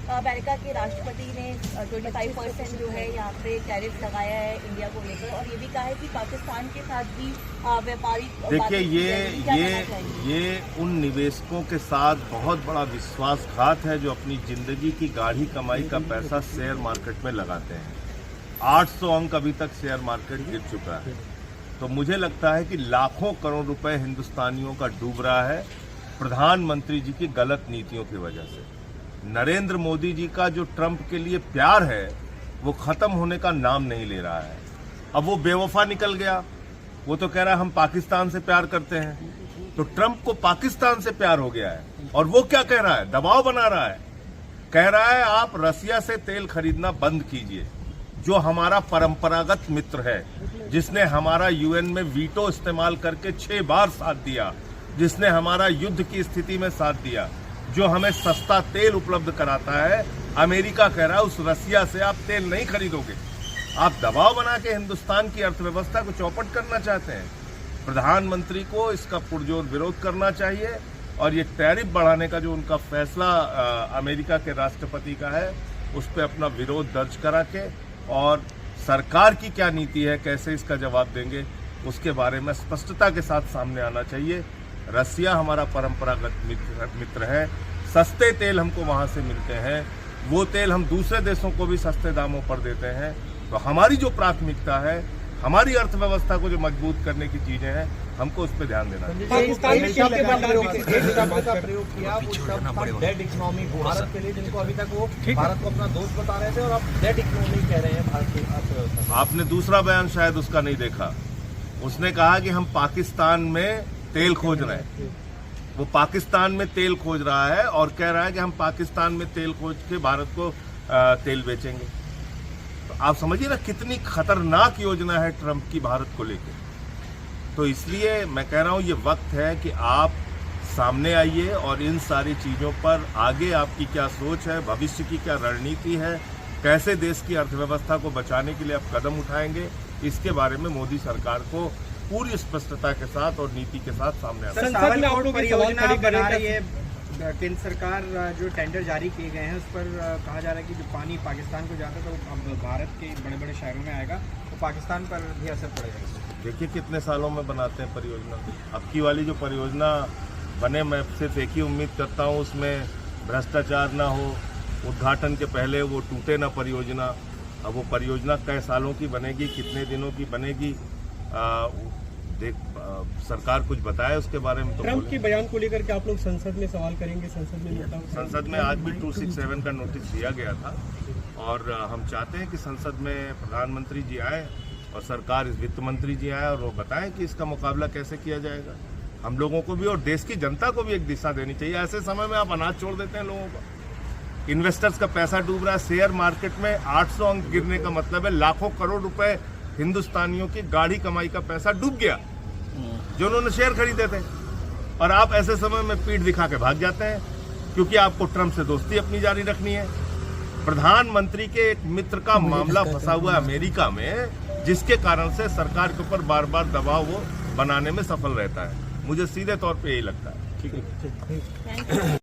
America के राष्ट्रपति ने 25% जो है यहाँ पे टैरिफ लगाया है इंडिया को लेकर, और ये भी कहा है कि पाकिस्तान के साथ भी व्यापारिक। देखिए ये उन निवेशकों के साथ बहुत बड़ा विश्वासघात है जो अपनी जिंदगी की गाढ़ी कमाई का पैसा शेयर मार्केट में लगाते हैं। 800 अंक अभी तक शेयर मार्केट गिर चुका है। तो मुझे लगता है कि लाखों करोड़ रुपए हिंदुस्तानियों का डूब रहा है प्रधानमंत्री जी की गलत नीतियों की वजह से। नरेंद्र मोदी जी का जो ट्रंप के लिए प्यार है वो खत्म होने का नाम नहीं ले रहा है। अब वो बेवफा निकल गया, वो तो कह रहा है हम पाकिस्तान से प्यार करते हैं। तो ट्रंप को पाकिस्तान से प्यार हो गया है और वो क्या कह रहा है, दबाव बना रहा है, कह रहा है आप रसिया से तेल खरीदना बंद कीजिए, जो हमारा परंपरागत मित्र है, जिसने हमारा यूएन में वीटो इस्तेमाल करके 6 बार साथ दिया, जिसने हमारा युद्ध की स्थिति में साथ दिया, जो हमें सस्ता तेल उपलब्ध कराता है। अमेरिका कह रहा है उस रसिया से आप तेल नहीं खरीदोगे। आप दबाव बना के हिंदुस्तान की अर्थव्यवस्था को चौपट करना चाहते हैं। प्रधानमंत्री को इसका पुरजोर विरोध करना चाहिए और ये टैरिफ बढ़ाने का जो उनका फैसला अमेरिका के राष्ट्रपति का है उस पर अपना विरोध दर्ज करा के और सरकार की क्या नीति है, कैसे इसका जवाब देंगे, उसके बारे में स्पष्टता के साथ सामने आना चाहिए। रसिया हमारा परंपरागत मित्र है, सस्ते तेल हमको वहां से मिलते हैं, वो तेल हम दूसरे देशों को भी सस्ते दामों पर देते हैं। तो हमारी जो प्राथमिकता है, हमारी अर्थव्यवस्था को जो मजबूत करने की चीजें हैं, हमको उस पर ध्यान देना चाहिए। पाकिस्तान में तेल के भंडारों का प्रयोग किया, वो सब डेड इकोनॉमी भारत के लिए, जिनको अभी तक वो भारत को अपना दोस्त बता रहे थे और अब डेड इकोनॉमी कह रहे हैं भारत की अर्थव्यवस्था। आपने दूसरा बयान शायद उसका नहीं देखा। उसने कहा कि हम पाकिस्तान में तेल खोज रहे हैं। वो पाकिस्तान में तेल खोज रहा है और कह रहा है कि हम पाकिस्तान में तेल खोज के भारत को तेल बेचेंगे। तो आप समझिए ना कितनी खतरनाक योजना है ट्रंप की भारत को लेकर। तो इसलिए मैं कह रहा हूं ये वक्त है कि आप सामने आइए और इन सारी चीजों पर आगे आपकी क्या सोच है, भविष्य की क्या रणनीति है, कैसे देश की अर्थव्यवस्था को बचाने के लिए आप कदम उठाएंगे, इसके बारे में मोदी सरकार को पूरी स्पष्टता के साथ और नीति के साथ सामने आना है। सावरकोट परियोजना बना रही है केंद्र सरकार, जो टेंडर जारी किए गए हैं उस पर कहा जा रहा है कि जो पानी पाकिस्तान को जाता है तो अब भारत के बड़े बड़े शहरों में आएगा तो पाकिस्तान पर भी असर पड़ेगा। देखिए कितने सालों में बनाते हैं परियोजना। अब की वाली जो परियोजना बने, मैं सिर्फ एक ही उम्मीद करता हूँ उसमें भ्रष्टाचार ना हो, उद्घाटन के पहले वो टूटे ना परियोजना। अब वो परियोजना कई सालों की बनेगी, कितने दिनों की बनेगी, सरकार कुछ बताए उसके बारे में। तो ट्रंप के बयान को लेकर के आप लोग संसद में सवाल करेंगे? संसद में आज भी 267 का नोटिस दिया गया था और हम चाहते हैं कि संसद में प्रधानमंत्री जी आए और सरकार वित्त मंत्री जी आए और वो बताएं कि इसका मुकाबला कैसे किया जाएगा। हम लोगों को भी और देश की जनता को भी एक दिशा देनी चाहिए। ऐसे समय में आप अनाज छोड़ देते हैं लोगों को। इन्वेस्टर्स का पैसा डूब रहा है, शेयर मार्केट में 800 अंक गिरने का मतलब है लाखों करोड़ रुपए हिंदुस्तानियों की गाढ़ी कमाई का पैसा डूब गया जो उन्होंने शेयर खरीदे थे। और आप ऐसे समय में पीठ दिखा के भाग जाते हैं क्योंकि आपको ट्रंप से दोस्ती अपनी जारी रखनी है। प्रधानमंत्री के एक मित्र का मामला फंसा हुआ है अमेरिका में, जिसके कारण से सरकार के ऊपर बार बार दबाव वो बनाने में सफल रहता है। मुझे सीधे तौर पे यही लगता है। ठीक है।